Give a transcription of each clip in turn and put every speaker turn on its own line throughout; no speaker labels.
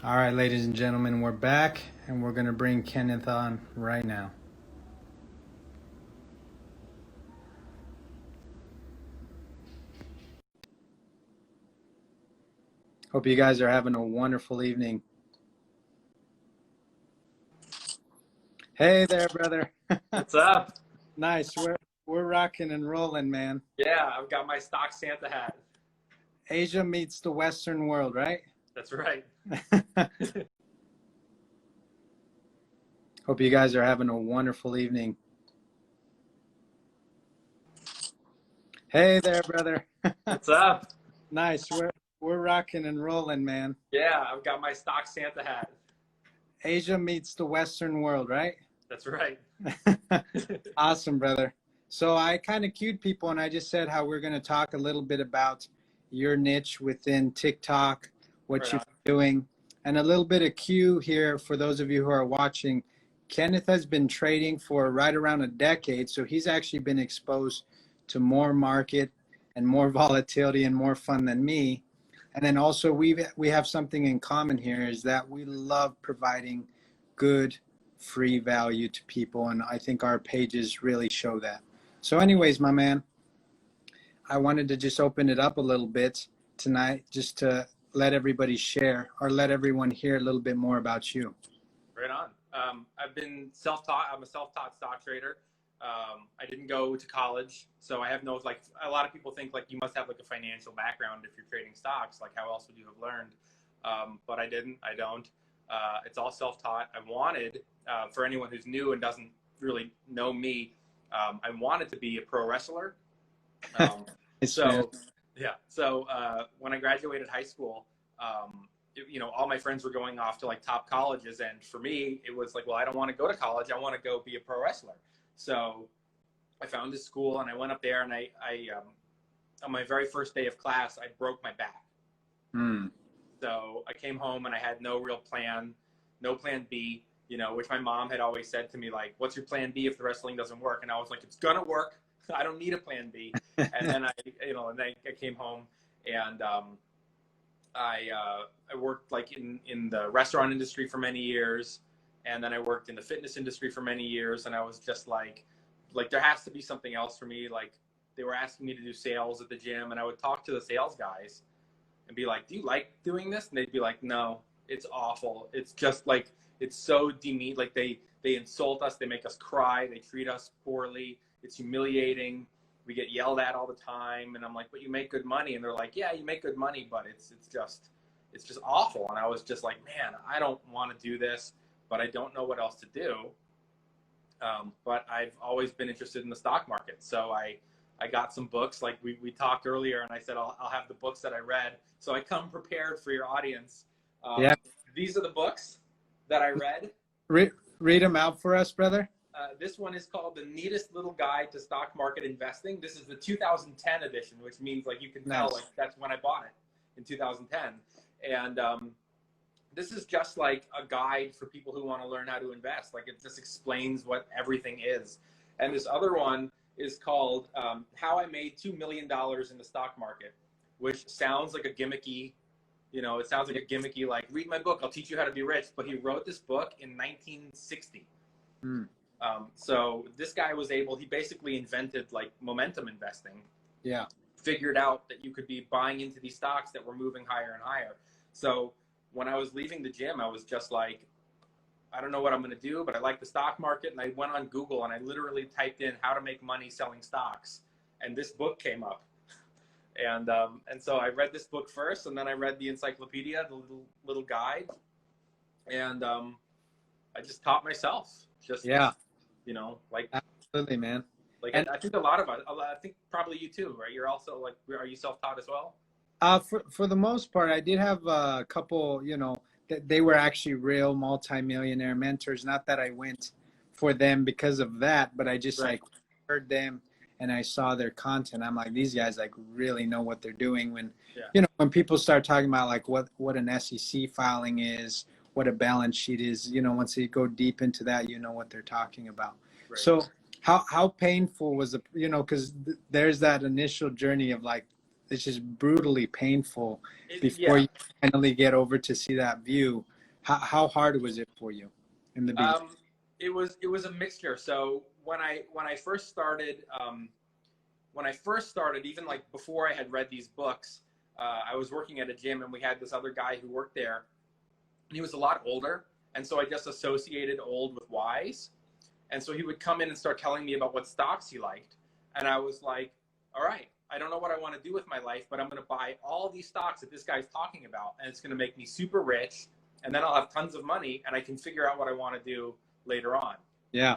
All right, ladies and gentlemen, we're back and we're going to bring Kenneth on right now. Hope you guys are having a wonderful evening. Hey there, brother.
What's up?
Nice. We're rocking and rolling, man.
Yeah, I've got my stock Santa hat.
Asia meets the Western world, right?
That's right.
Hope you guys are having a wonderful evening. Hey there, brother.
What's up?
Nice. We're rocking and rolling, man.
Yeah, I've got my stock Santa hat.
Asia meets the Western world, right?
That's right.
Awesome, brother. So I kind of cued people and I just said how we're going to talk a little bit about your niche within TikTok, what
Right
you're
on.
doing, and a little bit of cue here for those of you who are watching. Kenneth has been trading for right around a decade, so he's actually been exposed to more market and more volatility and more fun than me. And then also we have something in common here is that we love providing good free value to people, and I think our pages really show that. So anyways, my man, I wanted to just open it up a little bit tonight just to let everybody share or let everyone hear a little bit more about you.
Right on. I've been self-taught. I'm a self-taught stock trader. I didn't go to college, so I have no, like, a lot of people think like you must have like a financial background if you're trading stocks. Like, how else would you have learned? But I didn't. I don't. It's all self-taught. I wanted, for anyone who's new and doesn't really know me, I wanted to be a pro wrestler. So yeah. So when I graduated high school, all my friends were going off to like top colleges, and for me, it was like, well, I don't want to go to college. I want to go be a pro wrestler. So I found this school, and I went up there, and I on my very first day of class, I broke my back. So I came home and I had no real plan, no plan B, which my mom had always said to me, like, what's your plan B if the wrestling doesn't work? And I was like, it's going to work. I don't need a plan B. And then I came home, and I worked like in the restaurant industry for many years. And then I worked in the fitness industry for many years. And I was just like there has to be something else for me. Like, they were asking me to do sales at the gym, and I would talk to the sales guys and be like, do you like doing this? And they'd be like, no, it's awful. It's just like, it's so demeaning. Like, they insult us. They make us cry. They treat us poorly. It's humiliating. We get yelled at all the time. And I'm like, but you make good money. And they're like, yeah, you make good money, but it's just awful. And I was just like, man, I don't want to do this, but I don't know what else to do. But I've always been interested in the stock market. So I got some books, like we talked earlier, and I said, I'll have the books that I read. So I come prepared for your audience.
Yeah.
These are the books that I read.
Read them out for us, brother.
This one is called The Neatest Little Guide to Stock Market Investing. This is the 2010 edition, which means like you can tell like that's when I bought it, in 2010. And this is just like a guide for people who want to learn how to invest. Like, it just explains what everything is. And this other one is called How I Made $2 Million in the Stock Market, which sounds like a gimmicky, it sounds like a gimmicky, like, read my book, I'll teach you how to be rich. But he wrote this book in 1960. So this guy he basically invented like momentum investing.
Yeah.
Figured out that you could be buying into these stocks that were moving higher and higher. So when I was leaving the gym, I was just like, I don't know what I'm going to do, but I like the stock market. And I went on Google and I literally typed in how to make money selling stocks. And this book came up. And so I read this book first, and then I read the encyclopedia, the little guide. And I just taught myself.
Yeah.
Like,
absolutely, man.
Like, and I think I think probably you too, right? You're also like, are you self-taught as well?
For the most part, I did have a couple, they were actually real multimillionaire mentors. Not that I went for them because of that, but I just like heard them and I saw their content. I'm like, these guys like really know what they're doing. When, when people start talking about like what an SEC filing is, what a balance sheet is, once they go deep into that, what they're talking about. Right. So how painful was it, because there's that initial journey of like, it's just brutally painful before you finally get over to see that view. How hard was it for you in the beginning?
It was a mixture. So when I first started, even like before I had read these books, I was working at a gym and we had this other guy who worked there, and he was a lot older, and so I just associated old with wise, and so he would come in and start telling me about what stocks he liked, and I was like, all right, I don't know what I want to do with my life, but I'm going to buy all these stocks that this guy's talking about, and it's going to make me super rich, and then I'll have tons of money, and I can figure out what I want to do later on.
Yeah.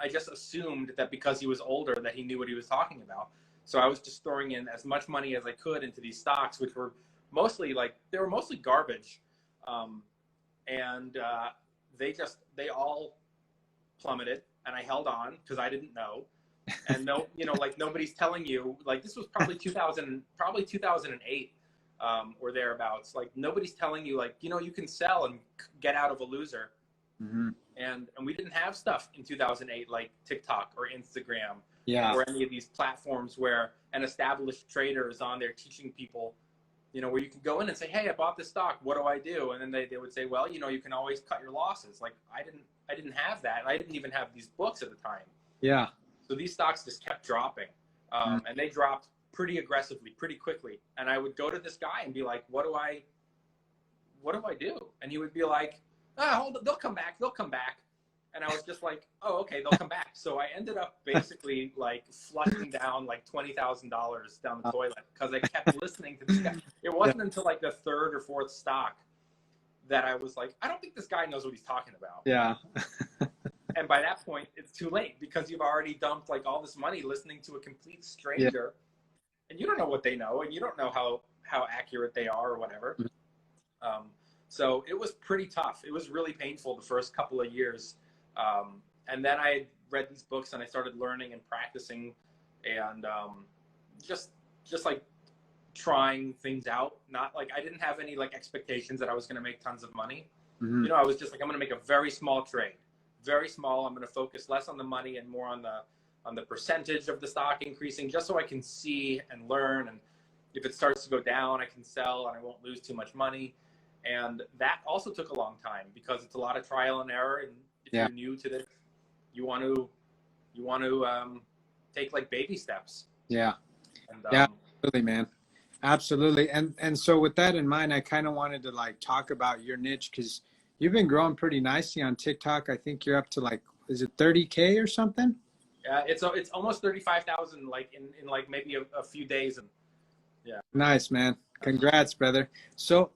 I just assumed that because he was older that he knew what he was talking about. So I was just throwing in as much money as I could into these stocks, which were mostly garbage. And they all plummeted, and I held on because I didn't know. And no, like nobody's telling you, like this was probably 2008 or thereabouts. Like nobody's telling you, like, you can sell and get out of a loser.
Mm-hmm.
And we didn't have stuff in 2008 like TikTok or Instagram,
Yeah.
or any of these platforms where an established trader is on there teaching people, where you can go in and say, hey, I bought this stock, what do I do? And then they would say, well, you can always cut your losses. Like I didn't have that. I didn't even have these books at the time.
Yeah.
So these stocks just kept dropping, and they dropped pretty aggressively, pretty quickly. And I would go to this guy and be like, what do I do? And he would be like, hold on, they'll come back. And I was just like, oh, okay, they'll come back. So I ended up basically like flushing down like $20,000 down the toilet because I kept listening to this guy. It wasn't until like the third or fourth stock that I was like, I don't think this guy knows what he's talking about.
Yeah.
And by that point, it's too late because you've already dumped like all this money listening to a complete stranger, and you don't know what they know, and you don't know how accurate they are or whatever. So it was pretty tough. It was really painful the first couple of years. And then I read these books and I started learning and practicing, and just like trying things out. Not like I didn't have any like expectations that I was going to make tons of money.
Mm-hmm.
I was just like, I'm going to make a very small trade, very small. I'm going to focus less on the money and more on the percentage of the stock increasing, just so I can see and learn. And if it starts to go down, I can sell and I won't lose too much money. And that also took a long time because it's a lot of trial and error. And if you're new to this, you want to take like baby steps.
Yeah.
And,
Absolutely, man. Absolutely. And so with that in mind, I kind of wanted to like talk about your niche, because you've been growing pretty nicely on TikTok. I think you're up to like, is it 30K or something?
Yeah, it's almost 35,000 like in like maybe a few days. And yeah.
Nice, man. Congrats, brother. So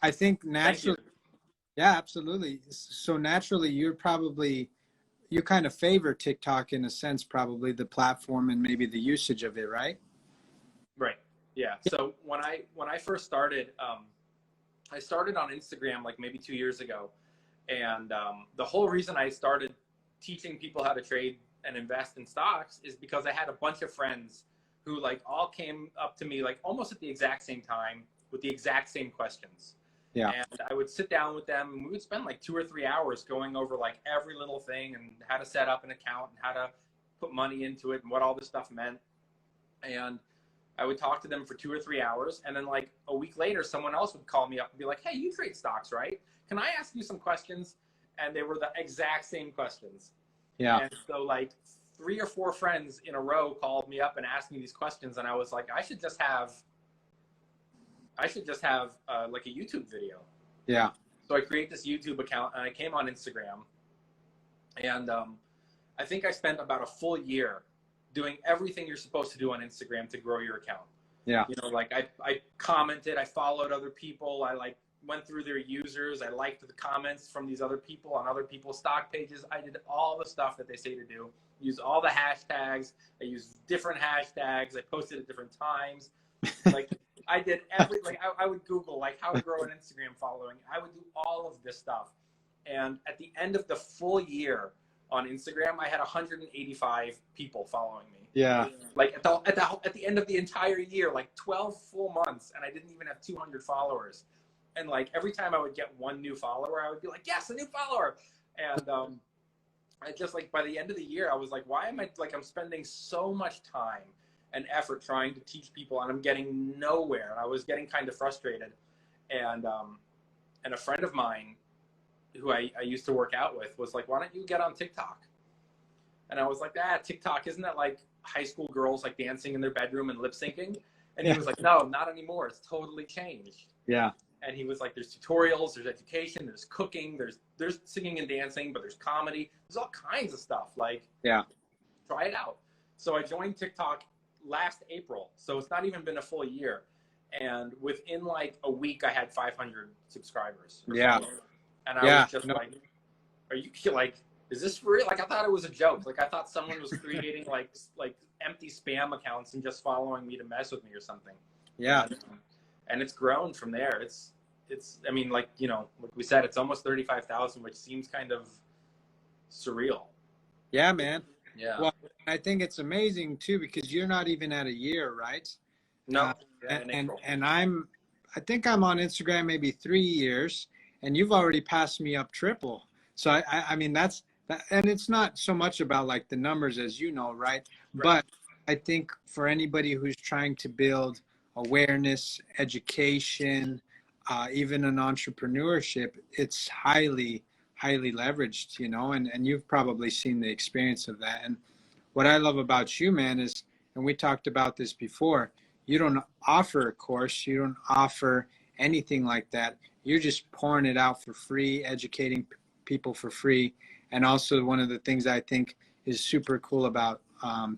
I think naturally, yeah, absolutely. So naturally, you kind of favor TikTok in a sense, probably the platform and maybe the usage of it, right?
Right. Yeah. So when I first started, I started on Instagram like maybe 2 years ago, and the whole reason I started teaching people how to trade and invest in stocks is because I had a bunch of friends who like all came up to me like almost at the exact same time with the exact same questions.
Yeah.
And I would sit down with them and we would spend like 2 or 3 hours going over like every little thing and how to set up an account and how to put money into it and what all this stuff meant. And I would talk to them for 2 or 3 hours. And then like a week later, someone else would call me up and be like, hey, you trade stocks, right? Can I ask you some questions? And they were the exact same questions.
Yeah.
And so like 3 or 4 friends in a row called me up and asked me these questions. And I was like, I should just have like a YouTube video.
Yeah.
So I create this YouTube account and I came on Instagram, and I think I spent about a full year doing everything you're supposed to do on Instagram to grow your account.
Yeah.
Like I commented, I followed other people. I like went through their users. I liked the comments from these other people on other people's stock pages. I did all the stuff that they say to do. Use all the hashtags. I used different hashtags. I posted at different times. Like I did I would Google like how to grow an Instagram following. I would do all of this stuff. And at the end of the full year on Instagram, I had 185 people following me.
Yeah.
Like at the end of the entire year, like 12 full months, and I didn't even have 200 followers. And like every time I would get one new follower, I would be like, yes, a new follower. And I just like by the end of the year, I was like, why am I like I'm spending so much time and effort trying to teach people and I'm getting nowhere. And I was getting kind of frustrated. And And a friend of mine who I used to work out with was like, why don't you get on TikTok? And I was like, TikTok, isn't that like high school girls like dancing in their bedroom and lip syncing? And he was like, no, not anymore. It's totally changed.
Yeah.
And he was like, there's tutorials, there's education, there's cooking, there's singing and dancing, but there's comedy, there's all kinds of stuff. Like,
yeah,
try it out. So I joined TikTok last April. So it's not even been a full year. And within like a week, I had 500 subscribers.
Yeah.
And I was just like, are you like, is this for real? Like, I thought it was a joke. Like, I thought someone was creating like empty spam accounts and just following me to mess with me or something.
Yeah.
And it's grown from there. It's, I mean, like, you know, like we said, it's almost 35,000, which seems kind of surreal.
Yeah, man.
Yeah.
Well, I think it's amazing too, because you're not even at a year, right?
No.
And I think I'm on Instagram maybe 3 years, and you've already passed me up triple. So I mean, that's that, and it's not so much about like the numbers, as you know, right? But I think for anybody who's trying to build awareness, education, even an entrepreneurship, it's highly leveraged, you know, and you've probably seen the experience of that. And what I love about you, man, is, and we talked about this before, you don't offer a course, you don't offer anything like that. You're just pouring it out for free, educating people for free. And also one of the things I think is super cool about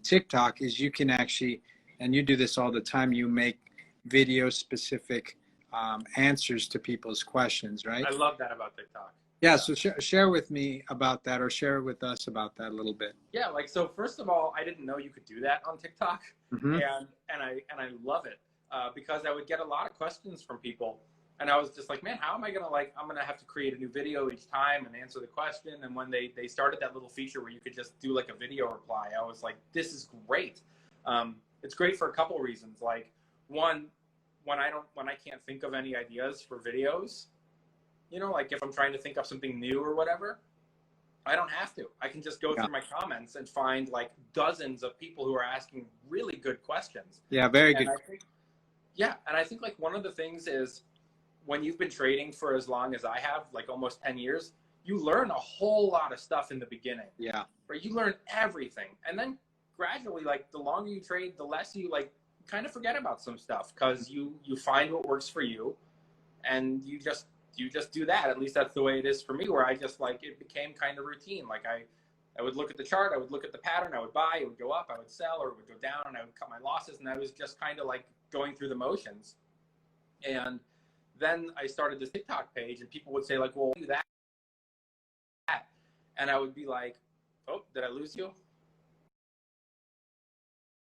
TikTok is you can actually, and you do this all the time, you make video specific answers to people's questions, right?
I love that about TikTok.
Yeah, so share with me about that, or share with us about that a little bit.
Yeah, like, so first of all, I didn't know you could do that on TikTok, and I love it because I would get a lot of questions from people, and I was just like, man, how am I gonna, like, I'm gonna have to create a new video each time and answer the question. And when they started that little feature where you could just do like a video reply, I was like, this is great. It's great for a couple of reasons. Like, one, when I can't think of any ideas for videos, you know, like if I'm trying to think of something new or whatever, I don't have to. I can just go through my comments and find like dozens of people who are asking really good questions.
Yeah, very good.
And I think like one of the things is, when you've been trading for as long as I have, like almost 10 years, you learn a whole lot of stuff in the beginning.
Yeah.
Where you learn everything. And then gradually, like the longer you trade, the less you like kind of forget about some stuff, because you find what works for you, and you just do that. At least that's the way it is for me, where I just like, it became kind of routine. Like I would look at the chart, I would look at the pattern, I would buy, it would go up, I would sell, or it would go down, and I would cut my losses. And I was just kind of like going through the motions. And then I started this TikTok page, and people would say like, well, do that. And I would be like, oh, did I lose you?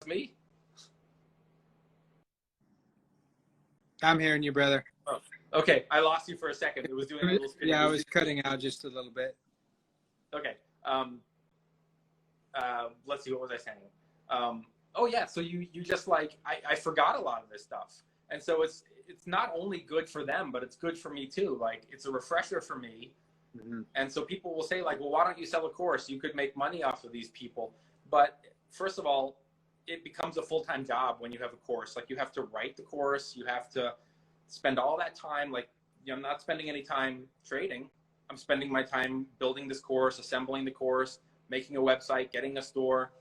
Me?
I'm hearing you, brother.
Oh, okay. I lost you for a second. It was doing a little spin.
Yeah, I was cutting out just a little bit.
Okay. Let's see, what was I saying? Oh yeah, so you just like, I forgot a lot of this stuff. And so it's not only good for them, but it's good for me too. Like, it's a refresher for me. And so people will say like, well, why don't you sell a course? You could make money off of these people. But first of all, it becomes a full-time job when you have a course. Like, you have to write the course, you have to spend all that time. Like, you know, I'm not spending any time trading. I'm spending my time building this course, assembling the course, making a website, getting a store.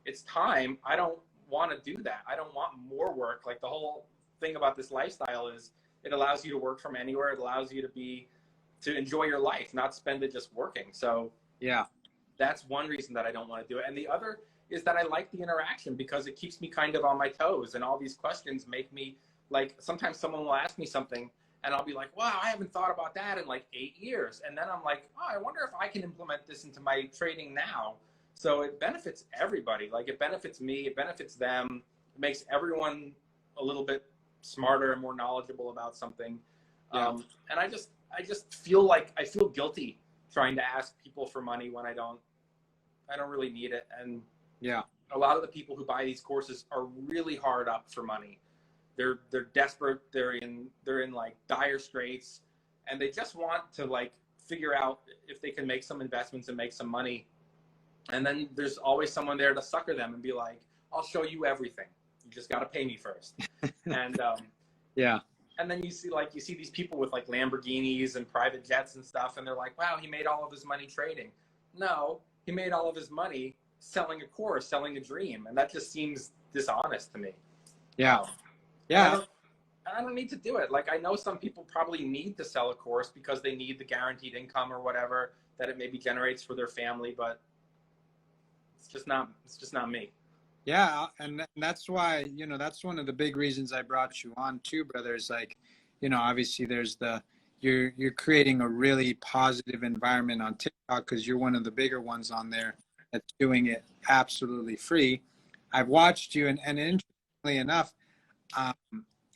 It's time. I don't want to do that. I don't want more work. Like, the whole thing about this lifestyle is it allows you to work from anywhere. It allows you to enjoy your life, not spend it just working. So
yeah,
that's one reason that I don't want to do it. And the other is that I like the interaction, because it keeps me kind of on my toes, and all these questions make me, like, sometimes someone will ask me something and I'll be like, wow, I haven't thought about that in like 8 years. And then I'm like, oh, I wonder if I can implement this into my trading now. So it benefits everybody. Like, it benefits me, it benefits them. It makes everyone a little bit smarter and more knowledgeable about something.
Yeah.
And I just feel like I feel guilty trying to ask people for money when I don't really need it. And
yeah,
a lot of the people who buy these courses are really hard up for money. They're desperate. They're in like dire straits, and they just want to like figure out if they can make some investments and make some money. And then there's always someone there to sucker them and be like, I'll show you everything. You just got to pay me first. And
yeah.
And then you see these people with like Lamborghinis and private jets and stuff, and they're like, wow, he made all of his money trading. No, he made all of his money selling a course, selling a dream, and that just seems dishonest to me.
Yeah.
And
Yeah.
I don't need to do it. Like, I know some people probably need to sell a course because they need the guaranteed income or whatever that it maybe generates for their family, but it's just not me.
Yeah, and that's why, that's one of the big reasons I brought you on too, brother. Is like, obviously there's you're creating a really positive environment on TikTok because you're one of the bigger ones on there that's doing it absolutely free. I've watched you, and interestingly enough, um,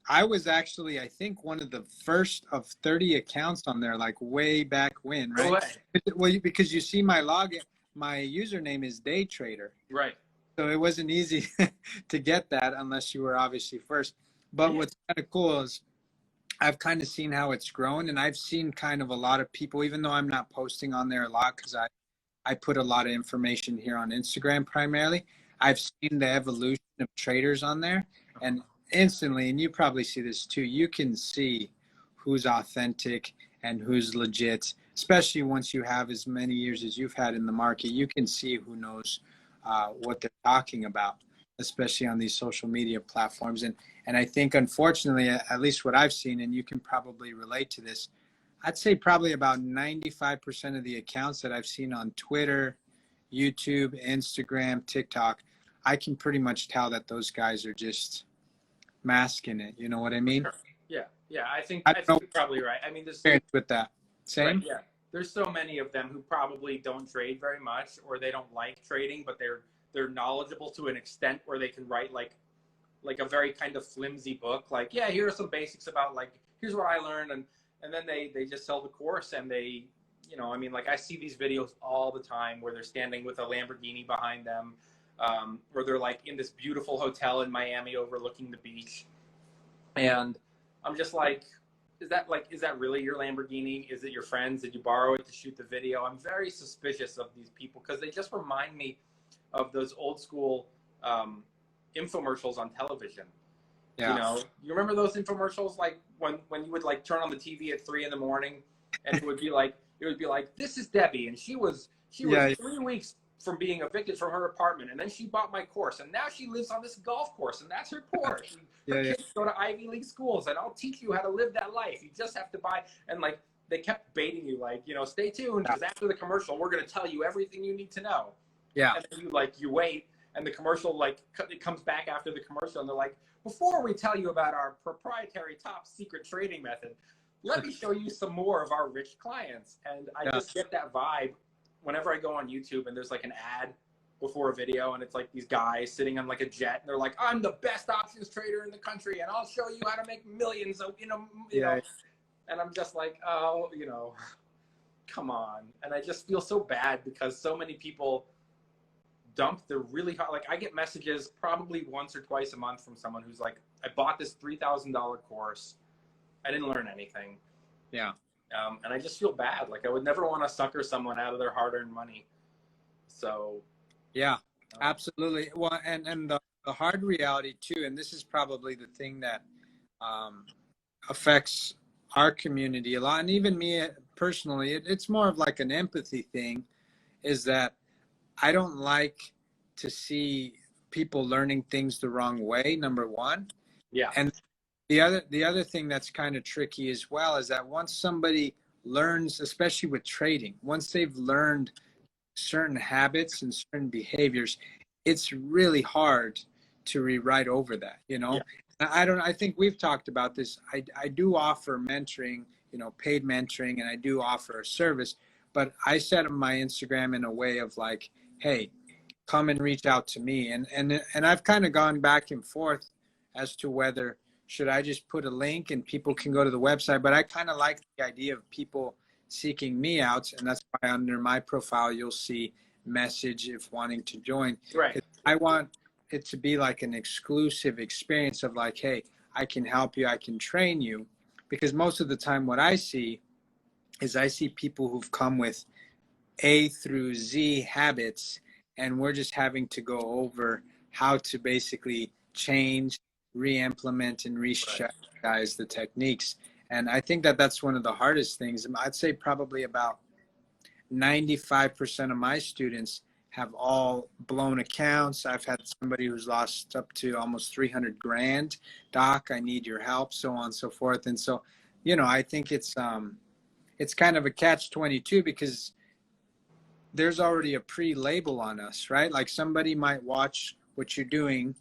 I was actually, I think, one of the first of 30 accounts on there, like way back when,
No
right?
way.
Well, because you see my login, my username is Day Trader.
Right.
So it wasn't easy to get that unless you were obviously first. But
Yeah.
what's kind of cool is I've kind of seen how it's grown, and I've seen kind of a lot of people, even though I'm not posting on there a lot because I put a lot of information here on Instagram primarily. I've seen the evolution of traders on there, and instantly, and you probably see this too, you can see who's authentic and who's legit, especially once you have as many years as you've had in the market. You can see who knows what they're talking about, especially on these social media platforms. And I think, unfortunately, at least what I've seen, and you can probably relate to this, I'd say probably about 95% of the accounts that I've seen on Twitter, YouTube, Instagram, TikTok, I can pretty much tell that those guys are just masking it. You know what I mean?
Yeah. Yeah. I think
I don't know
you're probably right. I mean, there's
experience with that. Same?
right, yeah. There's so many of them who probably don't trade very much, or they don't like trading, but they're knowledgeable to an extent where they can write like a very kind of flimsy book. Like, yeah, here are some basics about, like, here's what I learned, and then they just sell the course, and they, I mean, like, I see these videos all the time where they're standing with a Lamborghini behind them, or they're like in this beautiful hotel in Miami overlooking the beach, and I'm just like, is that really your Lamborghini? Is it your friends? Did you borrow it to shoot the video? I'm very suspicious of these people because they just remind me of those old school infomercials on television.
Yeah.
You remember those infomercials, like when you would like turn on the TV at 3 a.m. and it would be like this is Debbie, and she was
Yeah.
3 weeks from being evicted from her apartment, and then she bought my course, and now she lives on this golf course, and that's her Porsche. Her
Yeah.
kids go to Ivy League schools, and I'll teach you how to live that life. You just have to buy. And like, they kept baiting you, like, stay tuned, because after the commercial, we're going to tell you everything you need to know.
Yeah.
And then you wait, and the commercial, like, it comes back after the commercial, and they're like, before we tell you about our proprietary top secret trading method, let me show you some more of our rich clients. And I just get that vibe whenever I go on YouTube and there's like an ad before a video, and it's like these guys sitting on like a jet, and they're like, I'm the best options trader in the country, and I'll show you how to make millions of, you know. And I'm just like, oh, come on. And I just feel so bad because so many people dump the really hot, like, I get messages probably once or twice a month from someone who's like, I bought this $3,000 course. I didn't learn anything.
Yeah.
And I just feel bad. Like, I would never want to sucker someone out of their hard-earned money. So.
Yeah, absolutely. Well, and the hard reality too, and this is probably the thing that affects our community a lot, and even me personally, it's more of like an empathy thing, is that I don't like to see people learning things the wrong way, number one.
Yeah.
And the other thing that's kind of tricky as well is that once somebody learns, especially with trading, once they've learned certain habits and certain behaviors, it's really hard to rewrite over that.
Yeah.
I think we've talked about this. I do offer mentoring, paid mentoring, and I do offer a service, but I set up my Instagram in a way of like, hey, come and reach out to me. And I've kind of gone back and forth as to whether should I just put a link and people can go to the website, but I kind of like the idea of people seeking me out, and that's why under my profile you'll see message if wanting to join.
Right.
I want it to be like an exclusive experience of like, hey, I can help you, I can train you, because most of the time what I see is I see people who've come with A through Z habits, and we're just having to go over how to basically change, re-implement, and guys the techniques. And I think that that's one of the hardest things. I'd say probably about 95% of my students have all blown accounts. I've had somebody who's lost up to almost 300 grand. Doc, I need your help, so on and so forth. And so, I think it's kind of a catch 22 because there's already a pre-label on us, right? Like somebody might watch what you're doing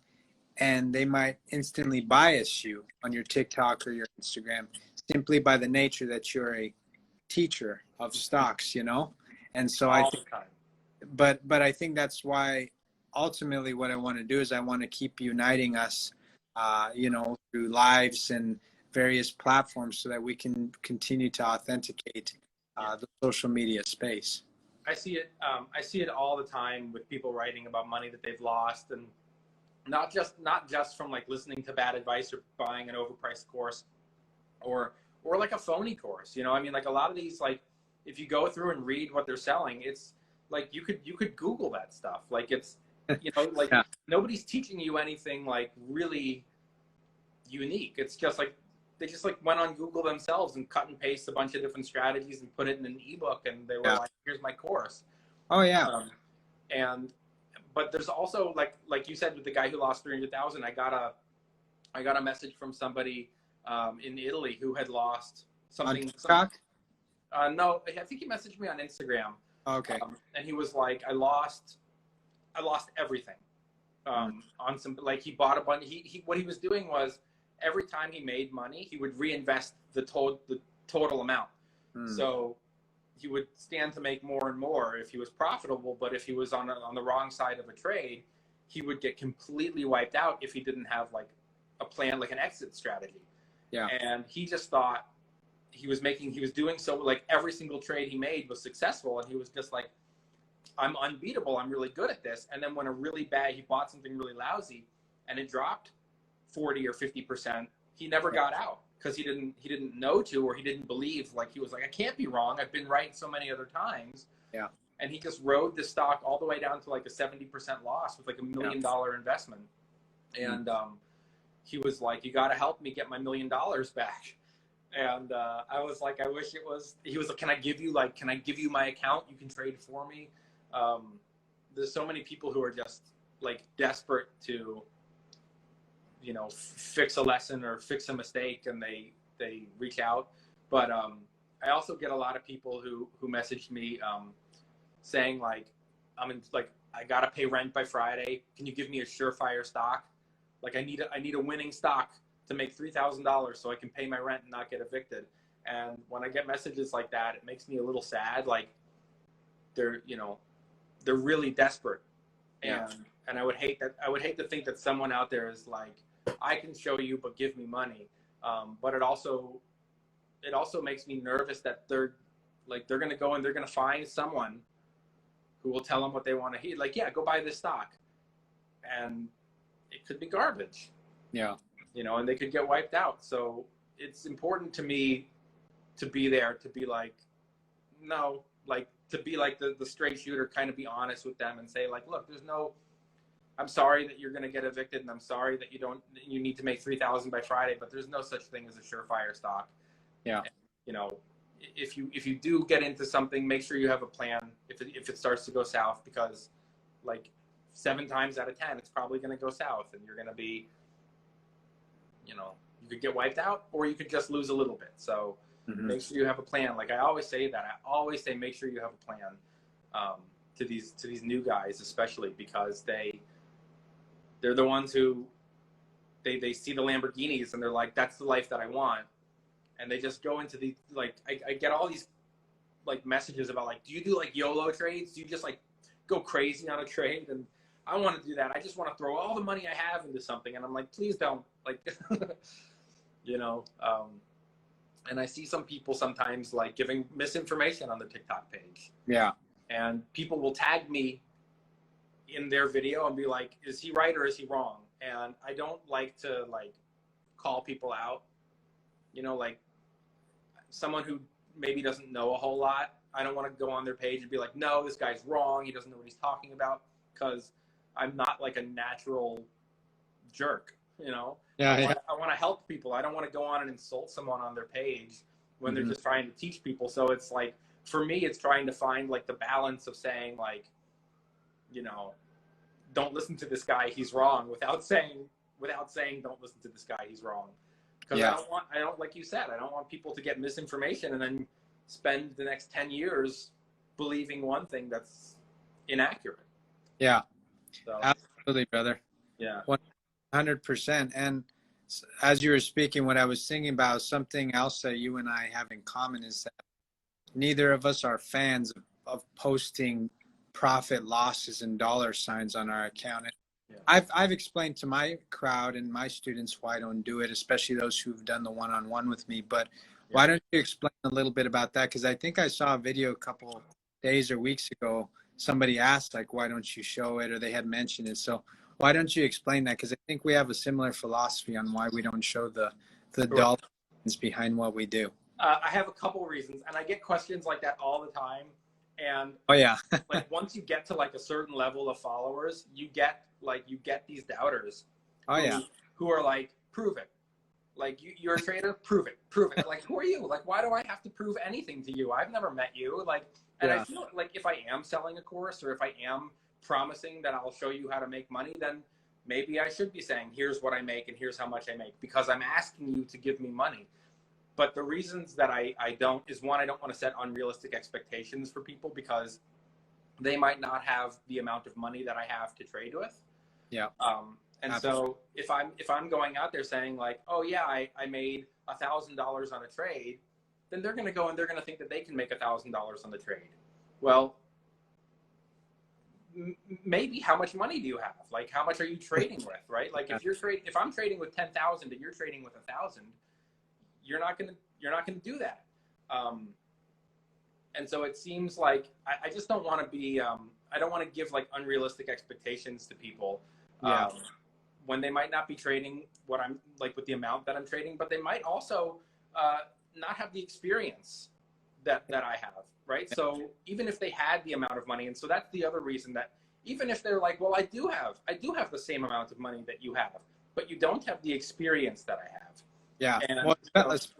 and they might instantly bias you on your TikTok or your Instagram simply by the nature that you're a teacher of stocks, And so I
all
think,
the time.
but I think that's why ultimately what I want to do is I want to keep uniting us, through lives and various platforms so that we can continue to authenticate the social media space.
I see it. I see it all the time with people writing about money that they've lost, and not just from like listening to bad advice or buying an overpriced course, or like a phony course. I mean, like a lot of these, like if you go through and read what they're selling, it's like you could Google that stuff. Like it's like
Yeah.
nobody's teaching you anything like really unique. It's just like they just like went on Google themselves and cut and paste a bunch of different strategies and put it in an ebook, and they were
Yeah.
like, "Here's my course."
Oh yeah.
And but there's also like you said with the guy who lost 300,000. I got a message from somebody in Italy who had lost something.
On TikTok?
No, I think he messaged me on Instagram.
Okay.
And he was like, I lost everything. On some, like he bought a bunch. He what he was doing was every time he made money, he would reinvest the total amount. So he would stand to make more and more if he was profitable. But if he was on the wrong side of a trade, he would get completely wiped out if he didn't have like a plan, like an exit strategy.
Yeah.
And he just thought he was doing so, like every single trade he made was successful, and he was just like, I'm unbeatable. I'm really good at this. And then when he bought something really lousy and it dropped 40 or 50%, he never got out because he didn't know to, or he didn't believe, like he was like, I can't be wrong. I've been right so many other times.
Yeah.
And he just rode the stock all the way down to like a 70% loss with like $1 million investment. And he was like, you got to help me get my $1 million back. And I was like, I wish it was. He was like, can I give you my account? You can trade for me. There's so many people who are just like desperate to, fix a lesson or fix a mistake, and they reach out. But I also get a lot of people who message me saying like, I gotta pay rent by Friday. Can you give me a surefire stock? Like I need a winning stock to make $3,000 so I can pay my rent and not get evicted. And when I get messages like that, it makes me a little sad. Like they're really desperate. And I would hate to think that someone out there is like, I can show you, but give me money. But it also makes me nervous that they're going to go and they're going to find someone who will tell them what they want to hear. Like, yeah, go buy this stock. And it could be garbage.
Yeah.
And they could get wiped out. So it's important to me to be there, to be like, no, like to be like the straight shooter, kind of be honest with them and say like, look, I'm sorry that you're going to get evicted, and I'm sorry that you need to make 3,000 by Friday, but there's no such thing as a surefire stock.
Yeah.
And, if you do get into something, make sure you have a plan if it starts to go south, because like 7 times out of 10, it's probably going to go south, and you're going to be, you could get wiped out, or you could just lose a little bit. So make sure you have a plan. Like I always say make sure you have a plan to these new guys, especially because they're the ones who they see the Lamborghinis and they're like, that's the life that I want. And they just go into the, like, I get all these like messages about like, do you do like YOLO trades? Do you just like go crazy on a trade? And I want to do that. I just want to throw all the money I have into something. And I'm like, please don't, like, and I see some people sometimes like giving misinformation on the TikTok page.
Yeah.
And people will tag me in their video and be like, is he right or is he wrong? And I don't like to like call people out, like someone who maybe doesn't know a whole lot. I don't want to go on their page and be like, no, this guy's wrong. He doesn't know what he's talking about, because I'm not like a natural jerk,
Yeah, yeah.
I want to help people. I don't want to go on and insult someone on their page when they're
Mhm.
just trying to teach people. So it's like, for me, it's trying to find like the balance of saying like, you know, don't listen to this guy, he's wrong, without saying don't listen to this guy, he's wrong. Because
Yeah,
I don't, like you said, I don't want people to get misinformation and then spend the next 10 years believing one thing that's inaccurate.
yeah,
So,
absolutely, brother.
yeah.
100%. And as you were speaking, what I was thinking about, something else that you and I have in common is that neither of us are fans of posting profit losses and dollar signs on our account. And
Yeah.
I've explained to my crowd and my students why I don't do it, especially those who've done the one-on-one with me. But
Yeah.
why don't you explain a little bit about that? Because I think I saw a video a couple days or weeks ago. Somebody asked, like, why don't you show it? Or they had mentioned it. So why don't you explain that? Because I think we have a similar philosophy on why we don't show the
Sure.
dollar signs behind what we do.
I have a couple reasons, and I get questions like that all the time. And
Oh, yeah.
like once you get to like a certain level of followers, you get these doubters
Oh, yeah.
who are like, prove it. Like, you're a trader, prove it. Like, who are you? Like, why do I have to prove anything to you? I've never met you. Like, and
Yeah.
I feel like if I am selling a course, or if I am promising that I'll show you how to make money, then maybe I should be saying, here's what I make and here's how much I make, because I'm asking you to give me money. But the reasons that I don't is, one, I don't want to set unrealistic expectations for people, because they might not have the amount of money that I have to trade with.
Yeah.
And
Absolutely.
so if I'm going out there saying like, oh yeah, I made $1,000 on a trade, then they're going to go and they're going to think that they can make $1,000 on the trade. Well, maybe how much money do you have? Like, how much are you trading with, right? Like, if I'm trading with 10,000 and you're trading with 1,000, you're not going to do that. And so it seems like I just don't want to be, I don't want to give like unrealistic expectations to people.
Yeah.
When they might not be trading what I'm like with the amount that I'm trading, but they might also not have the experience that I have, right? So even if they had the amount of money, and so that's the other reason, that even if they're like, well, I do have the same amount of money that you have, but you don't have the experience that I have.
Yeah.
And
Well,
so,
that's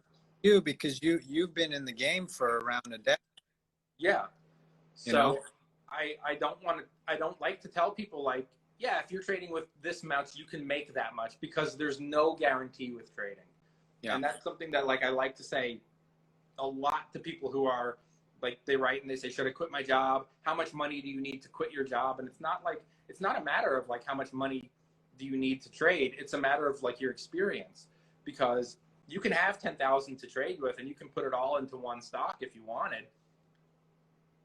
you, because you've been in the game for around a decade.
yeah.
You know?
So I don't like to tell people like, yeah, if you're trading with this amount, you can make that much, because there's no guarantee with trading.
Yeah.
And that's something that like I like to say a lot to people who are like, they write and they say, should I quit my job? How much money do you need to quit your job? And it's not a matter of like how much money do you need to trade. It's a matter of like your experience, because you can have 10,000 to trade with and you can put it all into one stock if you wanted.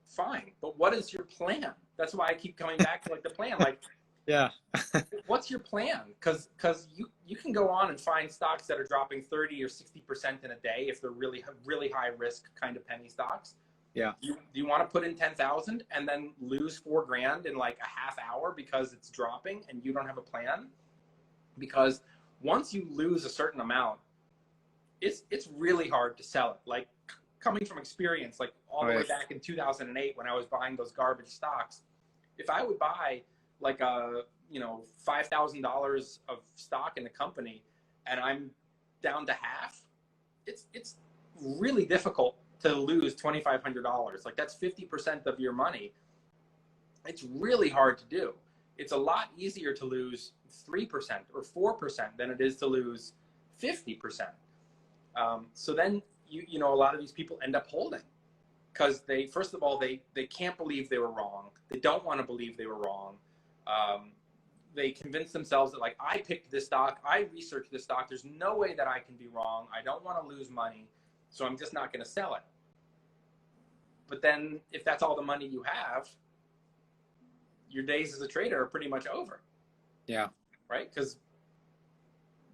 Fine. But what is your plan? That's why I keep coming back to like the plan. Like,
Yeah.
what's your plan? Because you can go on and find stocks that are dropping 30 or 60% in a day if they're really high risk kind of penny stocks.
Yeah.
Do you want to put in 10,000 and then lose $4,000 in like a half hour because it's dropping and you don't have a plan? Because once you lose a certain amount, it's really hard to sell it. Like, coming from experience, like all the way back in 2008 when I was buying those garbage stocks, if I would buy like a $5,000 of stock in a company and I'm down to half, it's really difficult to lose $2,500. Like, that's 50% of your money. It's really hard to do. It's a lot easier to lose 3% or 4% than it is to lose 50%. So then a lot of these people end up holding, because they, first of all, they can't believe they were wrong. They don't want to believe they were wrong. They convince themselves that like, I picked this stock, I researched this stock, there's no way that I can be wrong. I don't want to lose money, so I'm just not going to sell it. But then if that's all the money you have, your days as a trader are pretty much over.
Yeah.
Right? Because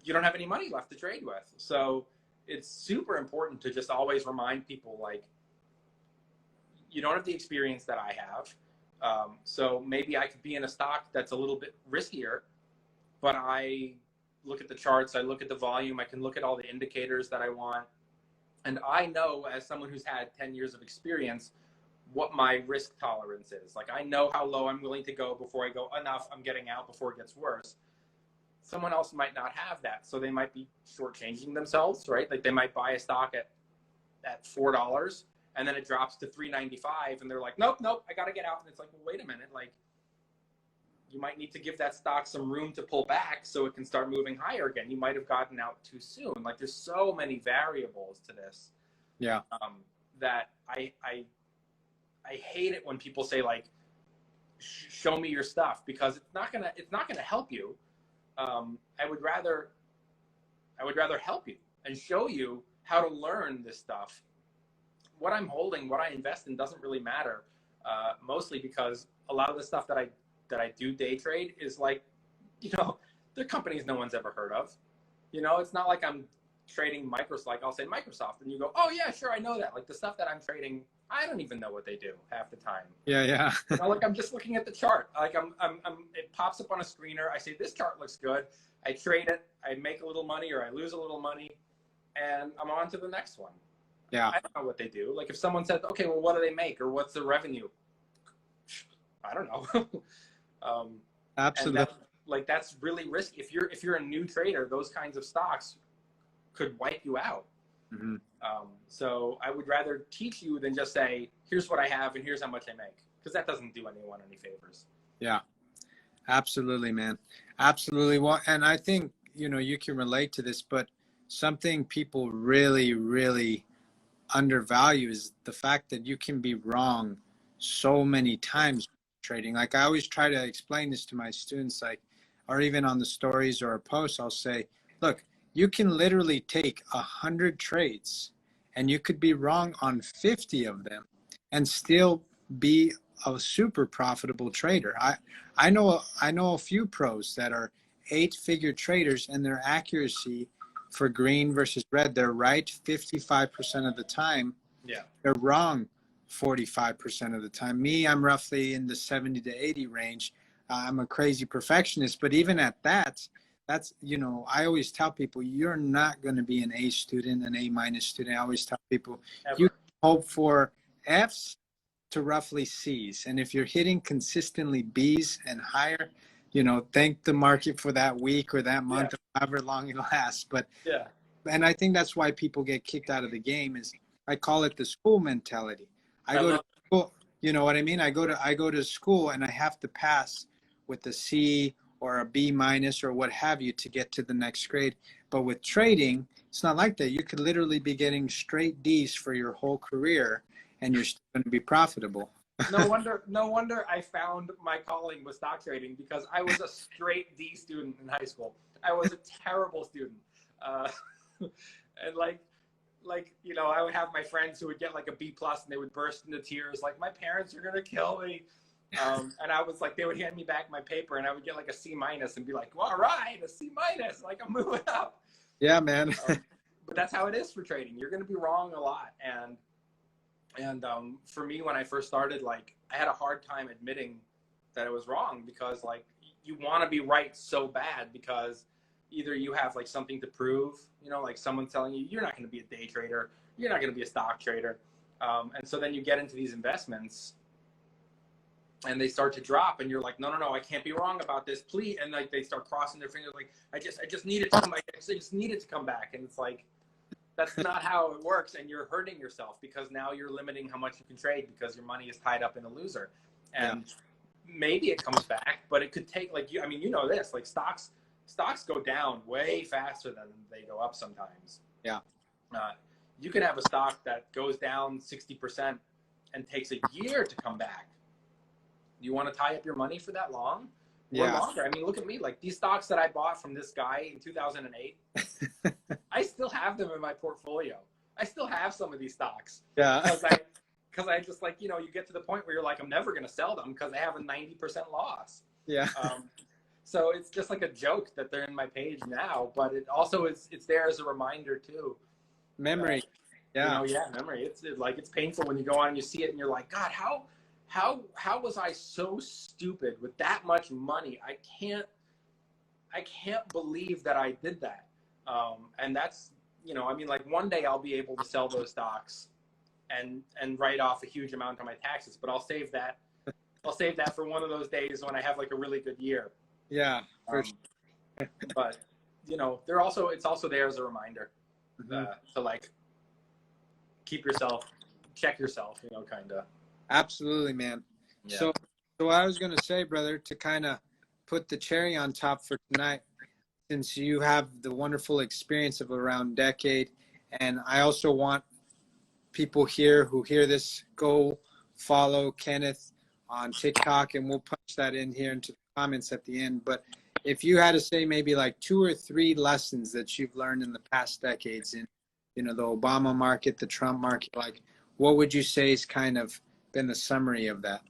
you don't have any money left to trade with. So it's super important to just always remind people, like, you don't have the experience that I have. So maybe I could be in a stock that's a little bit riskier, but I look at the charts, I look at the volume, I can look at all the indicators that I want. And I know, as someone who's had 10 years of experience, what my risk tolerance is. Like, I know how low I'm willing to go before I go enough, I'm getting out before it gets worse. someone else might not have that. So they might be shortchanging themselves, right? Like they might buy a stock at $4 and then it drops to $3.95 and they're like, nope, I got to get out. And it's like, well, wait a minute. Like you might need to give that stock some room to pull back so it can start moving higher again. You might have gotten out too soon. Like there's so many variables to this.
Yeah.
That I hate it when people say like, show me your stuff, because it's not gonna help you. I would rather help you and show you how to learn this stuff. What I'm holding, what I invest in doesn't really matter, mostly because a lot of the stuff that I do day trade is like, they're companies no one's ever heard of. It's not like I'm trading Microsoft. Like I'll say Microsoft and you go, oh yeah, sure, I know that. Like the stuff that I'm trading, I don't even know what they do half the time.
Yeah.
Like I'm just looking at the chart. Like it pops up on a screener. I say, this chart looks good. I trade it. I make a little money or I lose a little money and I'm on to the next one.
Yeah.
I don't know what they do. Like if someone said, okay, well, what do they make? Or what's the revenue? I don't know.
Absolutely.
That's really risky. If you're a new trader, those kinds of stocks could wipe you out.
Mm-hmm.
So I would rather teach you than just say, here's what I have and here's how much I make, because that doesn't do anyone any favors.
Yeah, absolutely, man. Absolutely. Well, and I think, you can relate to this, but something people really, really undervalue is the fact that you can be wrong so many times trading. Like I always try to explain this to my students, like, or even on the stories or a post, I'll say, look, you can literally take 100 trades and you could be wrong on 50 of them and still be a super profitable trader. I know a few pros that are 8-figure traders and their accuracy for green versus red, they're right 55% of the time.
Yeah.
They're wrong 45% of the time. Me, I'm roughly in the 70 to 80 range. I'm a crazy perfectionist, but even at that, that's, I always tell people, you're not going to be an A student, an A- student. I always tell people,
Ever.
you hope for Fs to roughly Cs. And if you're hitting consistently Bs and higher, thank the market for that week or that month, or however long it lasts. But
yeah.
And I think that's why people get kicked out of the game is I call it the school mentality. I go to school, you know what I mean? I go to school and I have to pass with a C or a B- or what have you to get to the next grade. But with trading, it's not like that. You could literally be getting straight Ds for your whole career and you're still going to be profitable.
No wonder I found my calling with stock trading, because I was a straight D student in high school. I was a terrible student. And I would have my friends who would get like a B+ and they would burst into tears. Like, my parents are going to kill me. And I was like, they would hand me back my paper and I would get like a C- and be like, well, all right, a C-, like I'm moving up.
Yeah, man.
But that's how it is for trading. You're going to be wrong a lot. And for me, when I first started, like, I had a hard time admitting that it was wrong, because like you want to be right so bad, because either you have like something to prove, like someone's telling you you're not going to be a day trader, you're not going to be a stock trader. And so then you get into these investments and they start to drop and you're like, no, I can't be wrong about this, please. And like they start crossing their fingers, like, I just need it to come back. I just need it to come back. And it's like, that's not how it works. And you're hurting yourself, because now you're limiting how much you can trade because your money is tied up in a loser. And maybe it comes back, but it could take like, this, like stocks go down way faster than they go up sometimes.
Yeah.
You can have a stock that goes down 60% and takes a year to come back. You want to tie up your money for that long? Or longer. I mean, look at me. Like, these stocks that I bought from this guy in 2008, I still have them in my portfolio. I still have some of these stocks.
Yeah.
Because I just, like, you get to the point where you're like, I'm never going to sell them because they have a 90% loss.
Yeah.
So it's just like a joke that they're in my page now, but it also it's there as a reminder too.
Memory.
Memory. It's painful when you go on and you see it and you're like, God, how was I so stupid with that much money? I can't believe that I did that. And that's, one day I'll be able to sell those stocks and write off a huge amount on my taxes, but I'll save that for one of those days when I have like a really good year.
Yeah. For sure.
But you know, it's also there as a reminder to like check yourself, you know, kind of.
Absolutely, man.
Yeah.
So I was going to say, brother, to kind of put the cherry on top for tonight, since you have the wonderful experience of around decade, and I also want people here who hear this go follow Kenneth on TikTok, and we'll punch that in here into the comments at the end. But if you had to say maybe like 2 or 3 lessons that you've learned in the past decades in, you know, the Obama market, the Trump market, like what would you say is kind of been the summary of that?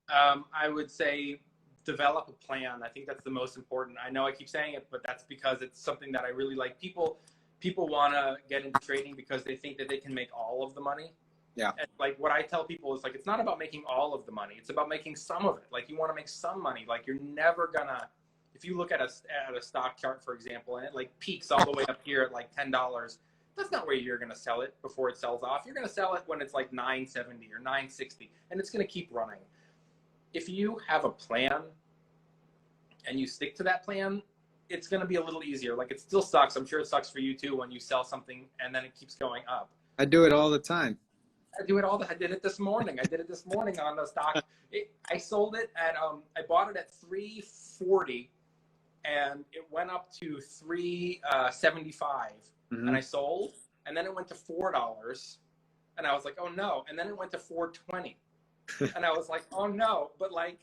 I would say develop a plan. I think that's the most important. I know I keep saying it, but that's because it's something that I really like. People want to get into trading because they think that they can make all of the money.
Yeah.
And like what I tell people is like, it's not about making all of the money. It's about making some of it. Like you want to make some money. Like you're never gonna, if you look at a stock chart, for example, and it like peaks all the way up here at like $10, that's not where you're gonna sell it before it sells off. You're gonna sell it when it's like 970 or 960, and it's gonna keep running. If you have a plan and you stick to that plan, it's going to be a little easier. Like it still sucks. I'm sure it sucks for you too when you sell something and then it keeps going up.
I do it all the time.
I did it this morning. I did it this morning on the stock. I sold it at, I bought it at 340 and it went up to 375 and I sold, and then it went to $4 and I was like, oh no. And then it went to 420 and I was like, oh no. But like,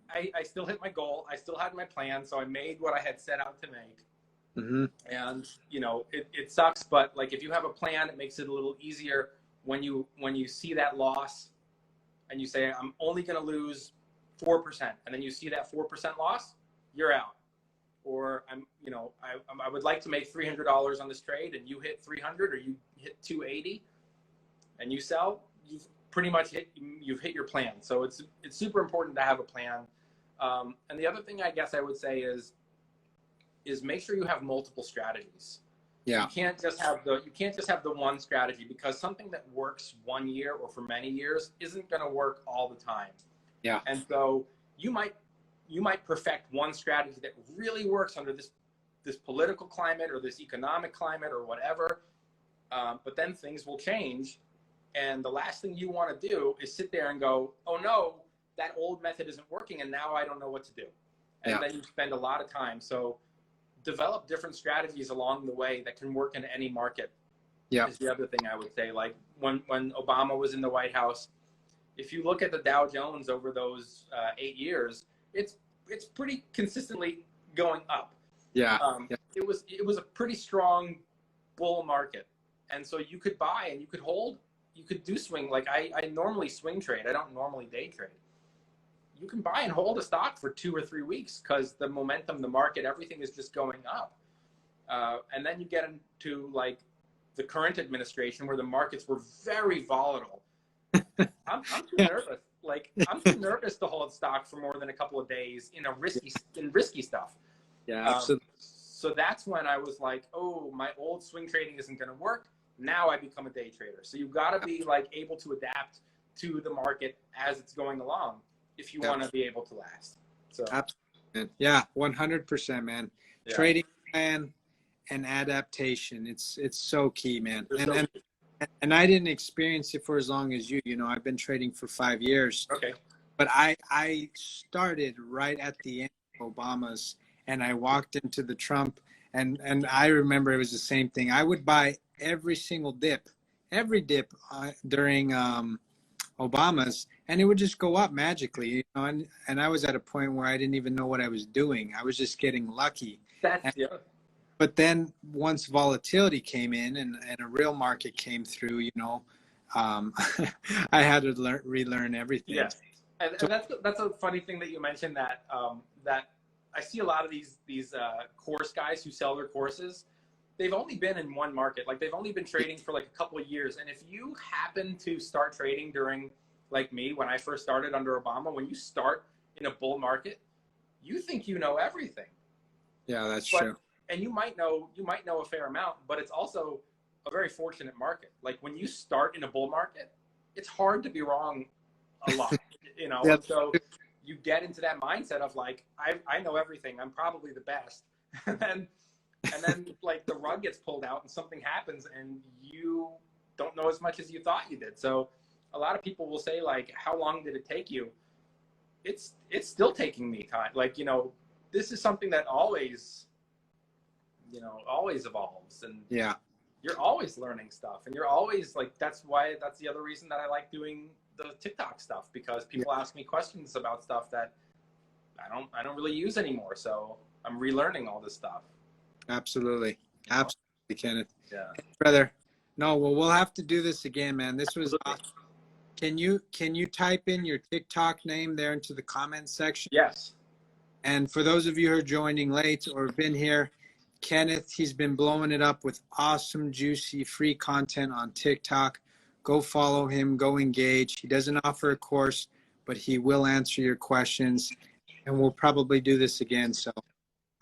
I still hit my goal. I still had my plan. So I made what I had set out to make. And you know, it sucks, but like if you have a plan, it makes it a little easier when you see that loss and you say, I'm only going to lose 4%. And then you see that 4% loss, you're out. Or I would like to make $300 on this trade, and you hit 300 or you hit 280 and you sell, you've pretty much hit your plan. So it's super important to have a plan. And the other thing I guess I would say is make sure you have multiple strategies.
Yeah.
You can't just have the one strategy, because something that works 1 year or for many years isn't going to work all the time.
Yeah.
And so you might perfect one strategy that really works under this political climate or this economic climate or whatever. But then things will change. And the last thing you want to do is sit there and go, oh no, that old method isn't working and now I don't know what to do. And then you spend a lot of time. So develop different strategies along the way that can work in any market. Yeah, is the other thing I would say. Like when Obama was in the White House, if you look at the Dow Jones over those 8 years, it's pretty consistently going up.
Yeah.
It was a pretty strong bull market. And so you could buy and you could hold. You could do swing. Like I normally swing trade. I don't normally day trade. You can buy and hold a stock for 2 or 3 weeks because the momentum, the market, everything is just going up. And then you get into like the current administration where the markets were very volatile. I'm too nervous. Like I'm too nervous to hold stock for more than a couple of days in risky stuff.
Yeah, absolutely.
So that's when I was like, oh, my old swing trading isn't going to work. Now I become a day trader. So you've got to be like able to adapt to the market as it's going along if you want to be able to last. So
absolutely. Yeah, 100%, man. Yeah. Trading plan and adaptation. It's so key, man. And I didn't experience it for as long as you. You know, I've been trading for 5 years.
Okay.
But I started right at the end of Obama's, and I walked into the Trump, and I remember it was the same thing. I would buy every single dip, during Obama's, and it would just go up magically, you know. And I was at a point where I didn't even know what I was doing. I was just getting lucky. But then once volatility came in and a real market came through, you know, I had to relearn everything.
Yeah, and that's a funny thing that you mentioned, that that I see a lot of these course guys who sell their courses. They've only been in one market. Like they've only been trading for like a couple of years. And if you happen to start trading during, like me, when I first started under Obama, when you start in a bull market, you think you know everything.
Yeah, that's true.
And you might know a fair amount, but it's also a very fortunate market. Like when you start in a bull market, it's hard to be wrong a lot, you know.
Yeah.
And so you get into that mindset of like, I know everything. I'm probably the best. And then like the rug gets pulled out and something happens and you don't know as much as you thought you did. So a lot of people will say like, how long did it take you? It's still taking me time. Like, you know, this is something that always, you know, always evolves, and
Yeah.
you're always learning stuff, and you're always like, that's the other reason that I like doing the TikTok stuff, because people ask me questions about stuff that I don't really use anymore. So I'm relearning all this stuff.
Absolutely.
You know?
Absolutely, Kenneth.
Yeah.
Brother. No, well, we'll have to do this again, man. This was awesome. Can you type in your TikTok name there into the comment section?
Yes.
And for those of you who are joining late or have been here, Kenneth, he's been blowing it up with awesome, juicy, free content on TikTok. Go follow him, go engage. He doesn't offer a course, but he will answer your questions, and we'll probably do this again. So,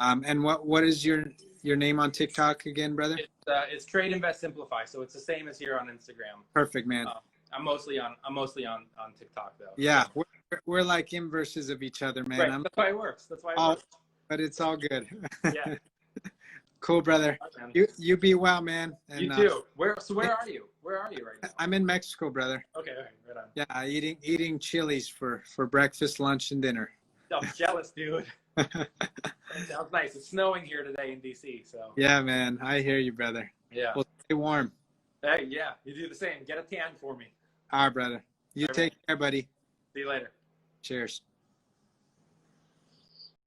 and what is your name on TikTok again, brother?
It's Trade Invest Simplify, so it's the same as here on Instagram.
Perfect, man.
I'm mostly on TikTok though.
Yeah, so. we're like inverses of each other, man.
Right. That's why it works. That's why it works.
But it's all good.
Yeah.
Cool, brother. You be well, man. And,
you too. Where are you? Where are you right now?
I'm in Mexico, brother.
Okay, right on.
Yeah, eating chilies for breakfast, lunch, and dinner.
I'm jealous, dude. Sounds nice. It's snowing here today in DC, so.
Yeah, man. I hear you, brother.
Yeah.
Well, stay warm.
Hey, yeah. You do the same. Get a tan for me.
All right, brother. You take care, buddy.
See you later.
Cheers.